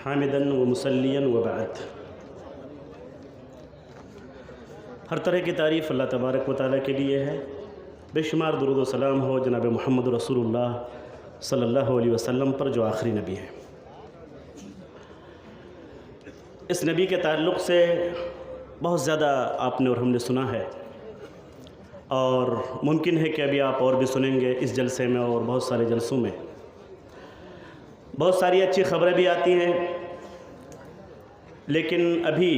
حامدن و مسلین و بعد۔ ہر طرح کی تعریف اللہ تبارک و تعالیٰ کے لیے ہے۔ بے شمار درود و سلام ہو جناب محمد رسول اللہ صلی اللہ علیہ وسلم پر جو آخری نبی ہیں۔ اس نبی کے تعلق سے بہت زیادہ آپ نے اور ہم نے سنا ہے، اور ممکن ہے کہ ابھی آپ اور بھی سنیں گے اس جلسے میں اور بہت سارے جلسوں میں۔ بہت ساری اچھی خبریں بھی آتی ہیں، لیکن ابھی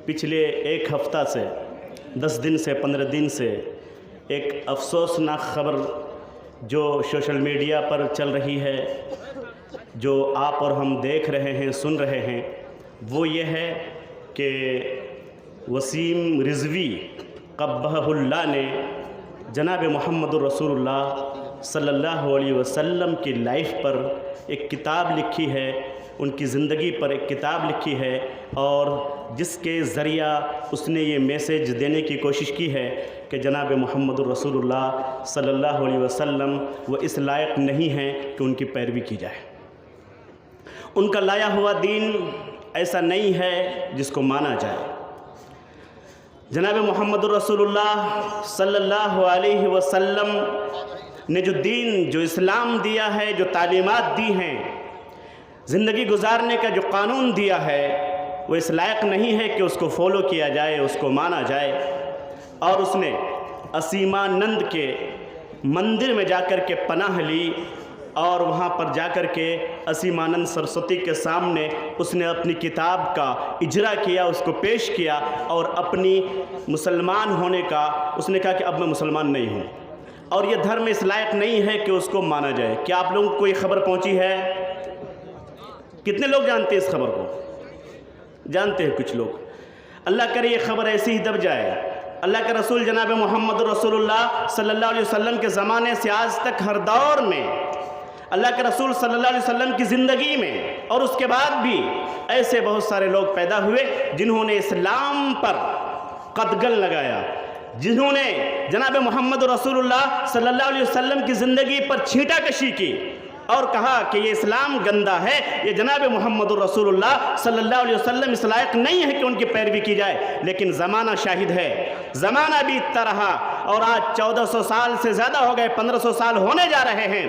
پچھلے ایک ہفتہ سے 10 دن سے 15 دن سے ایک افسوسناک خبر جو سوشل میڈیا پر چل رہی ہے، جو آپ اور ہم دیکھ رہے ہیں، سن رہے ہیں، وہ یہ ہے کہ وسیم رضوی قبہ اللہ نے جناب محمد رسول اللہ صلی اللہ علیہ وسلم کی لائف پر ایک کتاب لکھی ہے، ان کی زندگی پر ایک کتاب لکھی ہے، اور جس کے ذریعہ اس نے یہ میسیج دینے کی کوشش کی ہے کہ جناب محمد رسول اللہ صلی اللہ علیہ وسلم وہ اس لائق نہیں ہیں کہ ان کی پیروی کی جائے۔ ان کا لایا ہوا دین ایسا نہیں ہے جس کو مانا جائے۔ جناب محمد رسول اللہ صلی اللہ علیہ وسلم نے جو دین، جو اسلام دیا ہے، جو تعلیمات دی ہیں، زندگی گزارنے کا جو قانون دیا ہے، وہ اس لائق نہیں ہے کہ اس کو فالو کیا جائے، اس کو مانا جائے۔ اور اس نے اسیمانند کے مندر میں جا کر کے پناہ لی، اور وہاں پر جا کر کے اسیمانند سرسوتی کے سامنے اس نے اپنی کتاب کا اجرا کیا، اس کو پیش کیا، اور اپنی مسلمان ہونے کا اس نے کہا کہ اب میں مسلمان نہیں ہوں، اور یہ دھرم اس لائق نہیں ہے کہ اس کو مانا جائے۔ کیا آپ لوگوں کو یہ خبر پہنچی ہے؟ کتنے لوگ جانتے ہیں اس خبر کو؟ جانتے ہیں کچھ لوگ۔ اللہ کرے یہ خبر ایسی ہی دب جائے۔ اللہ کے رسول جناب محمد رسول اللہ صلی اللہ علیہ وسلم کے زمانے سے آج تک ہر دور میں اللہ کے رسول صلی اللہ علیہ وسلم کی زندگی میں اور اس کے بعد بھی ایسے بہت سارے لوگ پیدا ہوئے جنہوں نے اسلام پر قدغن لگایا، جنہوں نے جناب محمد رسول اللہ صلی اللہ علیہ وسلم کی زندگی پر چھینٹا کشی کی اور کہا کہ یہ اسلام گندہ ہے، یہ جناب محمد رسول اللہ صلی اللہ علیہ وسلم اس لائق نہیں ہے کہ ان کی پیروی کی جائے۔ لیکن زمانہ شاہد ہے، زمانہ بیتتا رہا، اور آج 1400 سال سے زیادہ ہو گئے، 1500 سال ہونے جا رہے ہیں۔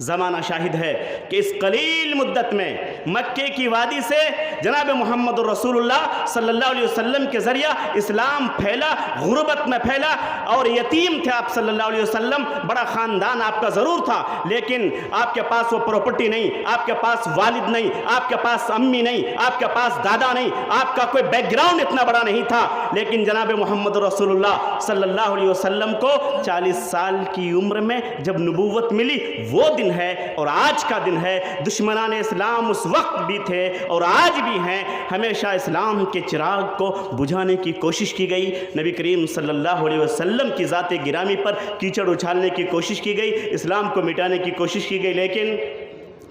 زمانہ شاہد ہے کہ اس قلیل مدت میں مکے کی وادی سے جناب محمد رسول اللہ صلی اللہ علیہ وسلم کے ذریعہ اسلام پھیلا، غربت میں پھیلا، اور یتیم تھے آپ صلی اللہ علیہ وسلم، بڑا خاندان آپ کا ضرور تھا، لیکن آپ کے پاس وہ پراپرٹی نہیں، آپ کے پاس والد نہیں، آپ کے پاس امی نہیں، آپ کے پاس دادا نہیں، آپ کا کوئی بیک گراؤنڈ اتنا بڑا نہیں تھا۔ لیکن جناب محمد رسول اللہ صلی اللہ علیہ وسلم کو 40 سال کی عمر میں جب نبوت ملی، وہ دن ہے اور آج کا دن ہے۔ دشمنان اسلام اس وقت بھی تھے اور آج بھی ہیں، ہمیشہ اسلام کے چراغ کو بجھانے کی کوشش کی گئی، نبی کریم صلی اللہ علیہ وسلم کی ذات گرامی پر کیچڑ اچھالنے کی کوشش کی گئی، اسلام کو مٹانے کی کوشش کی گئی، لیکن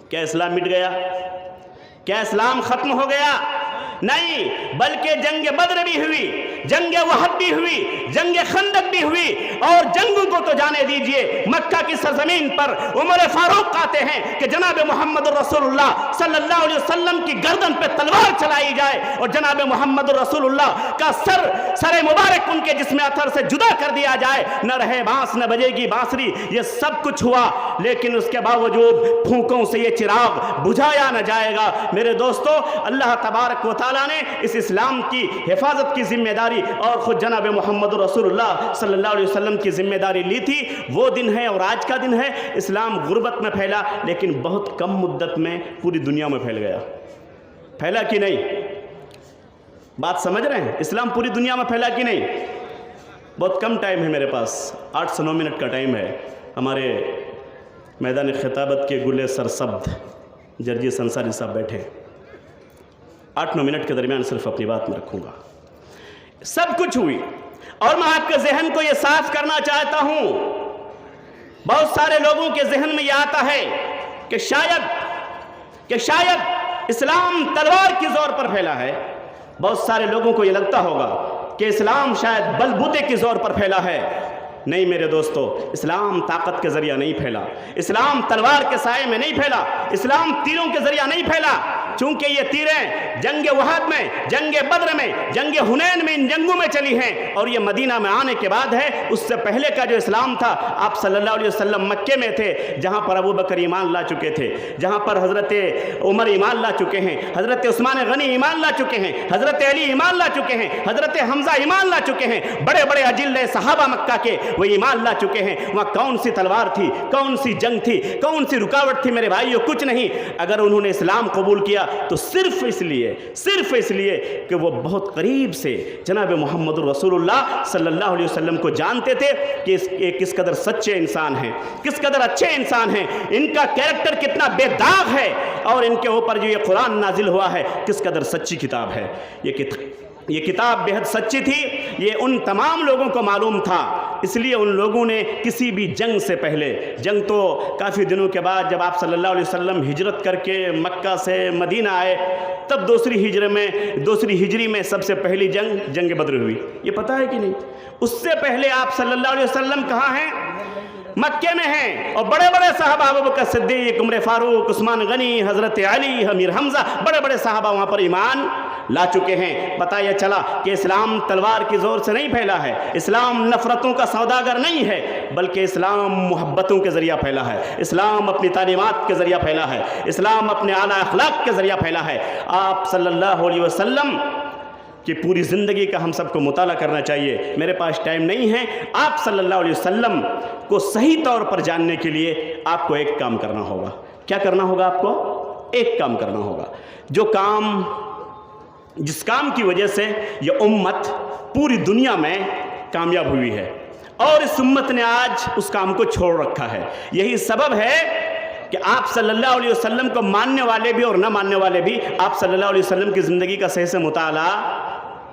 کیا اسلام مٹ گیا؟ کیا اسلام ختم ہو گیا؟ نہیں، بلکہ جنگ بدر بھی ہوئی، جنگ احد بھی ہوئی، جنگ خندق بھی ہوئی، اور جنگوں کو تو جانے دیجئے، مکہ کی سرزمین پر عمر فاروق آتے ہیں کہ جناب محمد رسول اللہ صلی اللہ علیہ وسلم کی گردن پہ تلوار چلائی جائے، اور جناب محمد رسول اللہ کا سر مبارک ان کے جسم اطہر سے جدا کر دیا جائے، نہ رہے بانس نہ بجے گی بانسری۔ یہ سب کچھ ہوا، لیکن اس کے باوجود پھونکوں سے یہ چراغ بجھایا نہ جائے گا۔ میرے دوستو، اللہ تبارک و تعالیٰ نے اس اسلام کی حفاظت کی ذمہ داری اور خود جناب محمد رسول اللہ صلی اللہ علیہ وسلم کی ذمہ داری لی تھی۔ وہ دن ہے اور آج کا دن ہے۔ اسلام غربت میں پھیلا، لیکن بہت کم مدت میں پوری دنیا میں پھیل گیا۔ پھیلا کہ نہیں؟ بات سمجھ رہے ہیں؟ اسلام پوری دنیا میں پھیلا کہ نہیں؟ بہت کم ٹائم ہے میرے پاس، 8 سے 9 منٹ کا ٹائم ہے۔ ہمارے میدان خطابت کے گلے سرسبد جرجیس انصاری صاحب بیٹھے، 8-9 منٹ کے درمیان صرف اپنی بات میں رکھوں گا۔ سب کچھ ہوئی، اور میں آپ کے ذہن کو یہ صاف کرنا چاہتا ہوں۔ بہت سارے لوگوں کے ذہن میں یہ آتا ہے کہ شاید اسلام تلوار کی زور پر پھیلا ہے۔ بہت سارے لوگوں کو یہ لگتا ہوگا کہ اسلام شاید بل بوتے کی زور پر پھیلا ہے۔ نہیں میرے دوستو، اسلام طاقت کے ذریعہ نہیں پھیلا، اسلام تلوار کے سائے میں نہیں پھیلا، اسلام تیروں کے ذریعہ نہیں پھیلا، چونکہ یہ تیریں جنگ وحد میں، جنگ بدر میں، جنگ حنین میں، ان جنگوں میں چلی ہیں اور یہ مدینہ میں آنے کے بعد ہے۔ اس سے پہلے کا جو اسلام تھا، آپ صلی اللہ علیہ وسلم مکے میں تھے، جہاں پر ابو بکر ایمان لا چکے تھے، جہاں پر حضرت عمر ایمان لا چکے ہیں، حضرت عثمان غنی ایمان لا چکے ہیں، حضرت علی ایمان لا چکے ہیں، حضرت حمزہ ایمان لا چکے ہیں، بڑے بڑے اجل صحابہ مکہ کے وہ ایمان لا چکے ہیں۔ وہاں کون سی تلوار تھی، کون سی جنگ تھی، کون سی رکاوٹ تھی میرے بھائیو؟ کچھ نہیں۔ اگر انہوں نے اسلام قبول کیا تو صرف اس لیے کہ وہ بہت قریب سے جناب محمد رسول اللہ صلی اللہ علیہ وسلم کو جانتے تھے کہ یہ کس قدر سچے انسان ہیں، کس قدر اچھے انسان ہیں، ان کا کیریکٹر کتنا بے داغ ہے، اور ان کے اوپر جو یہ قرآن نازل ہوا ہے کس قدر سچی کتاب ہے۔ یہ کتاب بہت سچی تھی، یہ ان تمام لوگوں کو معلوم تھا، اس لیے ان لوگوں نے کسی بھی جنگ سے پہلے، جنگ تو کافی دنوں کے بعد جب آپ صلی اللہ علیہ وسلم ہجرت کر کے مکہ سے مدینہ آئے، تب دوسری ہجری میں سب سے پہلی جنگ بدر ہوئی، یہ پتہ ہے کہ نہیں؟ اس سے پہلے آپ صلی اللہ علیہ وسلم کہاں ہیں؟ مکے میں ہیں، اور بڑے بڑے صحابہ ابو بکر صدیق، عمر فاروق، عثمان غنی، حضرت علی، امیر حمزہ، بڑے بڑے صحابہ وہاں پر ایمان لا چکے ہیں۔ پتہ یہ چلا کہ اسلام تلوار کی زور سے نہیں پھیلا ہے، اسلام نفرتوں کا سوداگر نہیں ہے، بلکہ اسلام محبتوں کے ذریعہ پھیلا ہے، اسلام اپنی تعلیمات کے ذریعہ پھیلا ہے، اسلام اپنے اعلیٰ اخلاق کے ذریعہ پھیلا ہے۔ آپ صلی اللہ علیہ وسلم کہ پوری زندگی کا ہم سب کو مطالعہ کرنا چاہیے، میرے پاس ٹائم نہیں ہے۔ آپ صلی اللہ علیہ وسلم کو صحیح طور پر جاننے کے لیے آپ کو ایک کام کرنا ہوگا۔ کیا کرنا ہوگا؟ آپ کو ایک کام کرنا ہوگا، جس کام کی وجہ سے یہ امت پوری دنیا میں کامیاب ہوئی ہے، اور اس امت نے آج اس کام کو چھوڑ رکھا ہے۔ یہی سبب ہے کہ آپ صلی اللہ علیہ وسلم کو ماننے والے بھی اور نہ ماننے والے بھی آپ صلی اللہ علیہ وسلم کی زندگی کا صحیح سے مطالعہ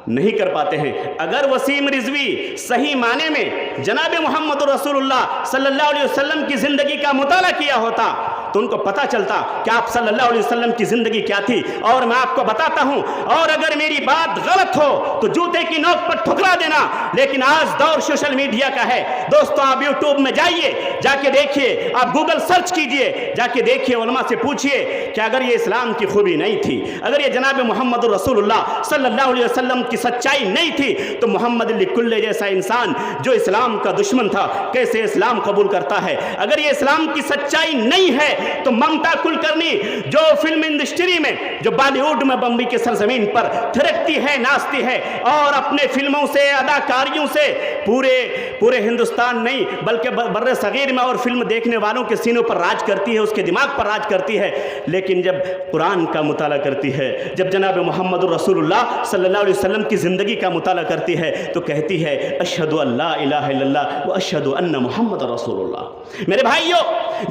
نہیں کر پاتے ہیں۔ اگر وسیم رضوی صحیح معنی میں جناب محمد رسول اللہ صلی اللہ علیہ وسلم کی زندگی کا مطالعہ کیا ہوتا تو ان کو پتہ چلتا کہ آپ صلی اللہ علیہ وسلم کی زندگی کیا تھی۔ اور میں آپ کو بتاتا ہوں، اور اگر میری بات غلط ہو تو جوتے کی نوک پر ٹھکرا دینا، لیکن آج دور سوشل میڈیا کا ہے دوستو۔ آپ یوٹیوب میں جائیے، جا کے دیکھیے، آپ گوگل سرچ کیجئے، جا کے دیکھیے، علماء سے پوچھئے کہ اگر یہ اسلام کی خوبی نہیں تھی، اگر یہ جناب محمد رسول اللہ صلی اللہ علیہ وسلم کی سچائی نہیں تھی، تو محمد لکل جیسا انسان جو اسلام کا دشمن تھا کیسے اسلام قبول کرتا ہے؟ اگر یہ اسلام کی سچائی نہیں ہے تو ممتا کلکرنی جو فلم انڈسٹری میں، جو بالی ووڈ میں بمبئی کے سرزمین پر تھرکتی ہے، ناچتی ہے، اور اپنے فلموں سے، اداکاریوں سے پورے ہندوستان نہیں بلکہ بر صغیر میں اور فلم دیکھنے والوں کے سینوں پر راج کرتی ہے، اس کے دماغ پر راج کرتی ہے۔ لیکن جب قرآن کا مطالعہ کرتی ہے، جب جناب محمد رسول اللہ صلی اللہ علیہ وسلم کی زندگی کا مطالعہ کرتی ہے تو کہتی ہے اشہد ان لا الہ الا اللہ و اشہد ان محمد رسول اللہ۔ میرے بھائیو،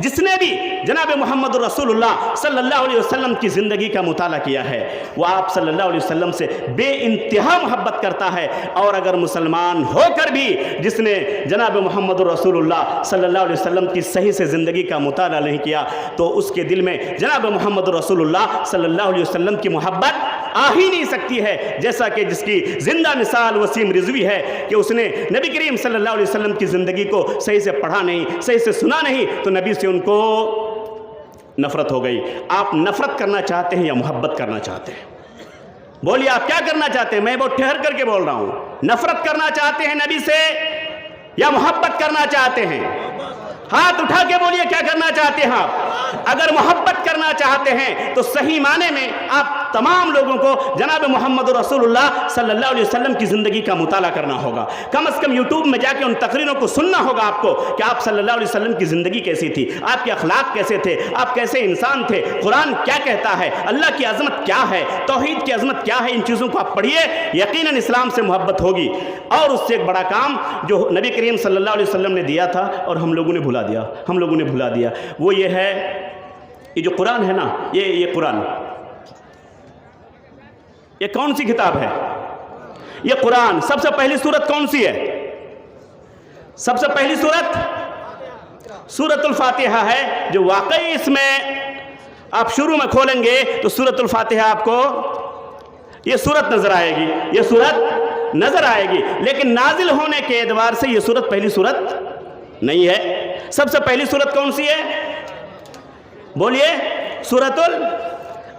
جس نے بھی جناب محمد رسول اللہ صلی اللہ علیہ وسلم کی زندگی کا مطالعہ کیا ہے وہ آپ صلی اللہ علیہ وسلم سے بے انتہا محبت کرتا ہے، اور اگر مسلمان ہو کر بھی جس نے جناب محمد رسول اللہ صلی اللہ علیہ وسلم کی صحیح سے زندگی کا مطالعہ نہیں کیا تو اس کے دل میں جناب محمد رسول اللہ صلی اللہ علیہ وسلم کی محبت آ ہی نہیں سکتی ہے۔ جیسا کہ جس کی زندہ مثال وسیم رضوی ہے کہ اس نے نبی کریم صلی اللہ علیہ وسلم کی زندگی کو صحیح سے پڑھا نہیں، صحیح سے سنا نہیں، تو نبی سے ان کو نفرت ہو گئی۔ آپ نفرت کرنا چاہتے ہیں یا محبت کرنا چاہتے ہیں؟ بولیے، آپ کیا کرنا چاہتے ہیں؟ میں بہت ٹھہر کر کے بول رہا ہوں۔ نفرت کرنا چاہتے ہیں نبی سے یا محبت کرنا چاہتے ہیں؟ ہاتھ اٹھا کے بولیے، کیا کرنا چاہتے ہیں آپ؟ اگر محبت کرنا چاہتے ہیں تو صحیح معنی میں آپ تمام لوگوں کو جناب محمد رسول اللہ صلی اللہ علیہ وسلم کی زندگی کا مطالعہ کرنا ہوگا۔ کم از کم یوٹیوب میں جا کے ان تقریروں کو سننا ہوگا آپ کو کہ آپ صلی اللہ علیہ وسلم کی زندگی کیسی تھی، آپ کے اخلاق کیسے تھے، آپ کیسے انسان تھے، قرآن کیا کہتا ہے، اللہ کی عظمت کیا ہے، توحید کی عظمت کیا ہے۔ ان چیزوں کو آپ پڑھیے، یقیناً اسلام سے محبت ہوگی۔ اور اس سے ایک بڑا کام جو نبی کریم صلی اللہ علیہ وسلم نے دیا تھا اور ہم لوگوں نے بھلا دیا، وہ یہ ہے، یہ جو قرآن ہے نا، یہ قرآن، یہ کون سی کتاب ہے؟ یہ قرآن۔ سب سے پہلی سورت کون سی ہے؟ سب سے پہلی سورت سورۃ الفاتحہ ہے، جو واقعی اس میں آپ شروع میں کھولیں گے تو سورۃ الفاتحہ آپ کو یہ سورت نظر آئے گی، یہ سورت نظر آئے گی، لیکن نازل ہونے کے اعتبار سے یہ سورت پہلی سورت نہیں ہے۔ سب سے پہلی سورت کون سی ہے؟ بولیے، سورۃ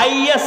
IAS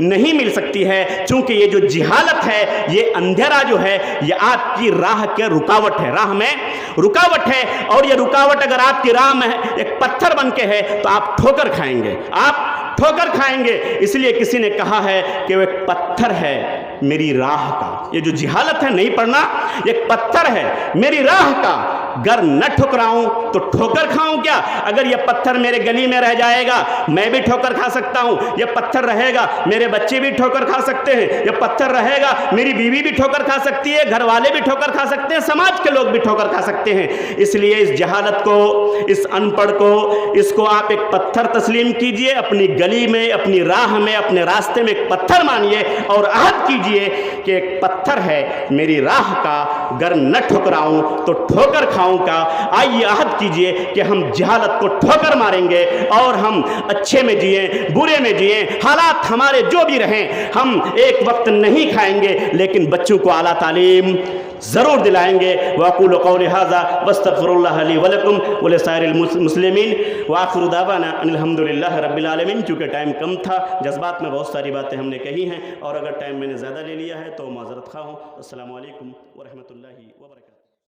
نہیں مل سکتی ہے، چونکہ یہ جو جہالت ہے، یہ اندھیرا جو ہے، یہ آپ کی راہ کے رکاوٹ ہے، راہ میں رکاوٹ ہے، اور یہ رکاوٹ اگر آپ کی راہ میں ایک پتھر بن کے ہے تو آپ ٹھوکر کھائیں گے، آپ ٹھوکر کھائیں گے۔ اس لیے کسی نے کہا ہے کہ وہ ایک پتھر ہے میری راہ کا، یہ جو جہالت ہے نہیں پڑھنا، یہ ایک پتھر ہے میری راہ کا، گر نہ ٹھکراؤں تو ٹھوکر کھاؤں کیا؟ اگر یہ پتھر میرے گلی میں رہ جائے گا میں بھی ٹھوکر کھا سکتا ہوں، یہ پتھر رہے گا میرے بچے بھی ٹھوکر کھا سکتے ہیں، یہ پتھر رہے گا میری بیوی بھی ٹھوکر کھا سکتی ہے، گھر والے بھی ٹھوکر کھا سکتے ہیں، سماج کے لوگ بھی ٹھوکر کھا سکتے ہیں۔ اس لیے اس جہالت کو، اس ان پڑھ کو، اس کو آپ ایک پتھر تسلیم کیجئے، اپنی گلی میں، اپنی راہ میں، اپنے راستے میں ایک پتھر مانیے اور عہد کیجئے کہ ایک پتھر ہے میری راہ کا، گر نہ ٹھکراؤں تو ٹھوکر کھاؤں کا۔ آئیے عہد کیجئے کہ ہم جہالت کو ٹھوکر ماریں گے اور ہم اچھے میں جئیں، برے میں جئیں، حالات ہمارے جو بھی رہیں، ہم ایک وقت نہیں کھائیں گے لیکن بچوں کو اعلیٰ تعلیم ضرور دلائیں گے۔ وَأَقُولُ قَوْلِي هَذَا وَاسْتَغْفِرُ اللَّهَ لِي وَلَكُمْ وَلِسَائِرِ الْمُسْلِمِينَ وَآخِرُ دَعْوَانَا أَنِ الْحَمْدُ لِلَّهِ رَبِّ الْعَالَمِينَ۔ چونکہ ٹائم کم تھا، جذبات میں بہت ساری باتیں ہم نے کہی ہیں، اور اگر ٹائم میں نے زیادہ لے لیا ہے تو معذرت خواہ ہوں۔ السلام علیکم ورحمۃ اللہ وبرکاتہ۔